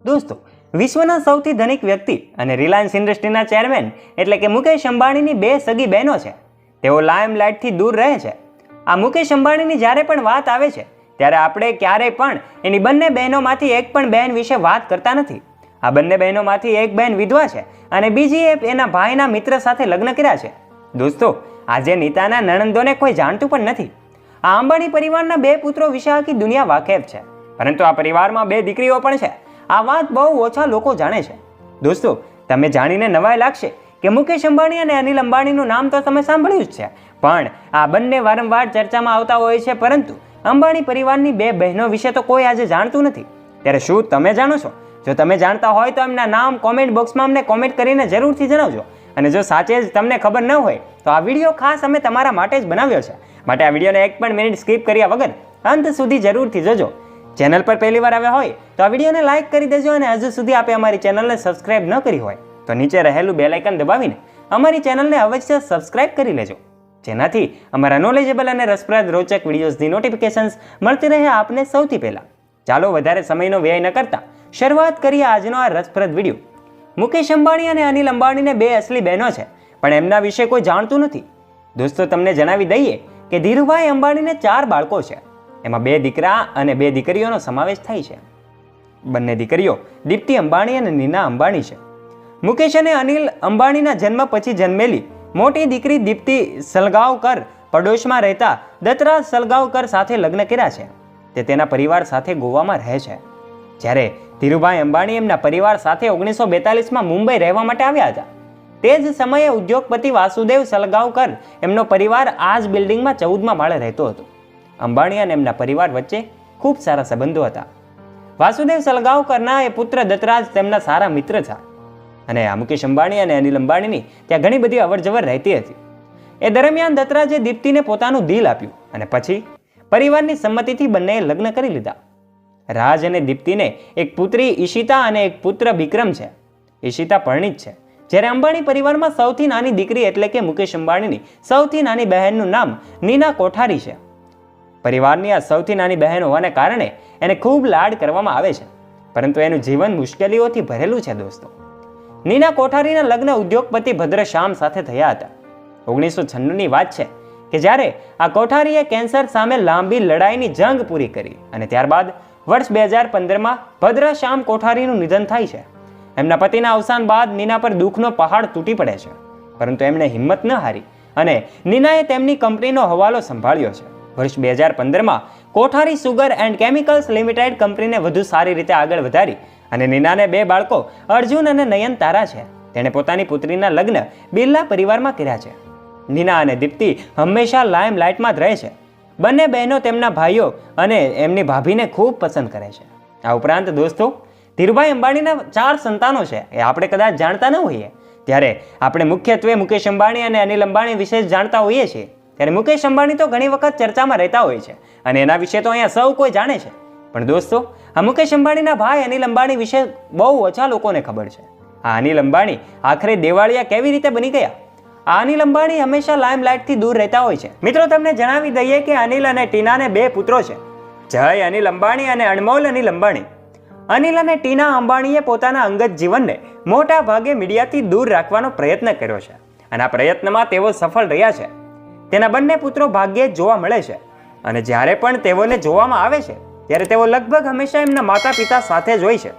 દોસ્તો, વિશ્વના સૌથી ધનિક વ્યક્તિ અને રિલાયન્સ ઇન્ડસ્ટ્રીના ચેરમેન એટલે કે મુકેશ અંબાણીની બે સગી બહેનો છે. તેઓ લાઇમલાઇટથી દૂર રહે છે. આ મુકેશ અંબાણીની જ્યારે પણ વાત આવે છે ત્યારે આપણે ક્યારેય પણ એની બંને બહેનોમાંથી એક પણ બહેન વિશે વાત કરતા નથી. આ બંને બહેનોમાંથી એક બહેન વિધવા છે અને બીજી એના ભાઈના મિત્ર સાથે લગ્ન કર્યા છે. દોસ્તો, આજે નીતાના નણંદોને કોઈ જાણતું પણ નથી. આ અંબાણી પરિવારના બે પુત્રો વિશે આખી દુનિયા વાકેફ છે, પરંતુ આ પરિવારમાં બે દીકરીઓ પણ છે. આ વાત બહુ ઓછા લોકો જાણે છે. દોસ્તો, તમે જાણીને નવાઈ લાગશે કે મુકેશ અંબાણી અને અનિલ અંબાણીનું નામ તો તમે સાંભળ્યું જ છે, પણ આ બંને વારંવાર ચર્ચામાં આવતા હોય છે, પરંતુ અંબાણી પરિવારની બે બહેનો વિશે તો કોઈ આજે જાણતું નથી. ત્યારે શું તમે જાણો છો? જો તમે જાણતા હોય તો એમના નામ કોમેન્ટ બોક્સમાં અમને કોમેન્ટ કરીને જરૂરથી જણાવજો. અને જો સાચે જ તમને ખબર ન હોય તો આ વિડીયો ખાસ અમે તમારા માટે જ બનાવ્યો છે, માટે આ વિડીયોને એક પણ મિનિટ સ્કીપ કર્યા વગર અંત સુધી જરૂરથી જોજો. ચેનલ પર પહેલી વાર આવ્યા હોય તો આ વિડીયોને લાઇક કરી દેજો, અને હજુ સુધી આપે અમારી ચેનલને સબસ્ક્રાઇબ ન કરી હોય તો નીચે રહેલું બેલ આઇકન દબાવીને અમારી ચેનલને અવશ્ય સબસ્ક્રાઇબ કરી લેજો, જેનાથી અમારા નોલેજેબલ અને રસપ્રદ રોચક વિડીયોઝની નોટિફિકેશન્સ મળતી રહે આપને સૌથી પહેલા. ચાલો વધારે સમયનો વ્યય ન કરતા શરૂઆત કરીએ આજનો આ રસપ્રદ વિડીયો. મુકેશ અંબાણી અને અનિલ અંબાણીને બે અસલી બહેનો છે, પણ એમના વિશે કોઈ જાણતું નથી. દોસ્તો, તમને જણાવી દઈએ કે ધીરુભાઈ અંબાણીને 4 બાળકો છે. એમાં 2 દીકરા અને 2 દીકરીઓનો સમાવેશ થાય છે. બંને દીકરીઓ દીપ્તિ અંબાણી અને નીના અંબાણી છે. મુકેશ અને અનિલ અંબાણીના જન્મ પછી જન્મેલી મોટી દીકરી દીપ્તિ સલગાંવકર પડોશમાં રહેતા દત્તરાજ સલગાંવકર સાથે લગ્ન કર્યા છે. તે તેના પરિવાર સાથે ગોવામાં રહે છે. જ્યારે ધીરુભાઈ અંબાણી એમના પરિવાર સાથે 1942માં મુંબઈ રહેવા માટે આવ્યા હતા. તે જ સમયે ઉદ્યોગપતિ વાસુદેવ સલગાંવકર એમનો પરિવાર આ જ બિલ્ડિંગમાં 14મા માળે રહેતો હતો. અંબાણી અને એમના પરિવાર વચ્ચે ખૂબ સારા સંબંધો હતા. વાસુદેવ સલગાંવકરના એ પુત્ર દત્તરાજ તેમના સારા મિત્ર હતા, અને આ મુકેશ અંબાણી અને અનિલ અંબાણીની ત્યાં ઘણી બધી અવરજવર રહેતી હતી. એ દરમિયાન દત્તરાજે દીપ્તિને પોતાનું દિલ આપ્યું, અને પછી પરિવારની સંમતિથી બંનેએ લગ્ન કરી લીધા. રાજ અને દીપ્તિને એક પુત્રી ઈશિતા અને એક પુત્ર વિક્રમ છે. ઈશિતા પરણિત છે, જ્યારે અંબાણી પરિવારમાં સૌથી નાની દીકરી એટલે કે મુકેશ અંબાણીની સૌથી નાની બહેનનું નામ નીના કોઠારી છે. પરિવારની આ સૌથી નાની બહેન હોવાને કારણે એને ખૂબ લાડ કરવામાં આવે છે, પરંતુ એનું જીવન મુશ્કેલીઓથી ભરેલું છે. દોસ્તો, નીના કોઠારીના લગ્ન ઉદ્યોગપતિ ભદ્રશ્યામ સાથે થયા હતા. 1996ની વાત છે કે જ્યારે આ કોઠારીએ કેન્સર સામે લાંબી લડાઈની જંગ પૂરી કરી, અને ત્યારબાદ વર્ષ 2015માં ભદ્રશ્યામ કોઠારીનું નિધન થાય છે. એમના પતિના અવસાન બાદ નીના પર દુઃખનો પહાડ તૂટી પડે છે, પરંતુ એમણે હિંમત ન હારી અને નીનાએ તેમની કંપનીનો હવાલો સંભાળ્યો છે. વર્ષ 2015માં કોઠારી સુગર એન્ડ કેમિકલ્સ લિમિટેડ કંપનીને વધુ સારી રીતે આગળ વધારી, અને નીનાને 2 બાળકો અર્જુન અને નયનતારા છે. તેણે પોતાની પુત્રીના લગ્ન બિરલા પરિવારમાં કર્યા છે. નીના અને દીપ્તિ હંમેશા લાઇમલાઇટમાં જ રહે છે. બંને બહેનો તેમના ભાઈઓ અને એમની ભાભીને ખૂબ પસંદ કરે છે. આ ઉપરાંત દોસ્તો, ધીરુભાઈ અંબાણીના 4 સંતાનો છે, એ આપણે કદાચ જાણતા ન હોઈએ. ત્યારે આપણે મુખ્યત્વે મુકેશ અંબાણી અને અનિલ અંબાણી વિશે જ જાણતા હોઈએ છીએ. ત્યારે મુકેશ અંબાણી તો ઘણી વખત ચર્ચામાં રહેતા હોય છે, અને એના વિશે તો અહીંયા સૌ કોઈ જાણે છે. પણ દોસ્તો, આ મુકેશ અંબાણીના ભાઈ અનિલ અંબાણી વિશે બહુ ઓછા લોકોને ખબર છે. આ અનિલ અંબાણી આખરે દેવાળિયા કેવી રીતે બની ગયા? આ અનિલ અંબાણી હંમેશા લાઇમલાઇટથી દૂર રહેતા હોય છે. મિત્રો, તમને જણાવી દઈએ કે અનિલ અને ટીનાને 2 પુત્રો છે, જય અનિલ અંબાણી અને અનમોલ અનિલ અંબાણી. અનિલ અને ટીના અંબાણીએ પોતાના અંગત જીવનને મોટા ભાગે મીડિયાથી દૂર રાખવાનો પ્રયત્ન કર્યો છે, અને આ પ્રયત્નમાં તેઓ સફળ રહ્યા છે. તેના બંને પુત્રો ભાગ્યે જ જોવા મળે છે, અને જ્યારે પણ તેઓને જોવામાં આવે છે ત્યારે તેઓ લગભગ હંમેશા એમના માતા પિતા સાથે જ હોય છે.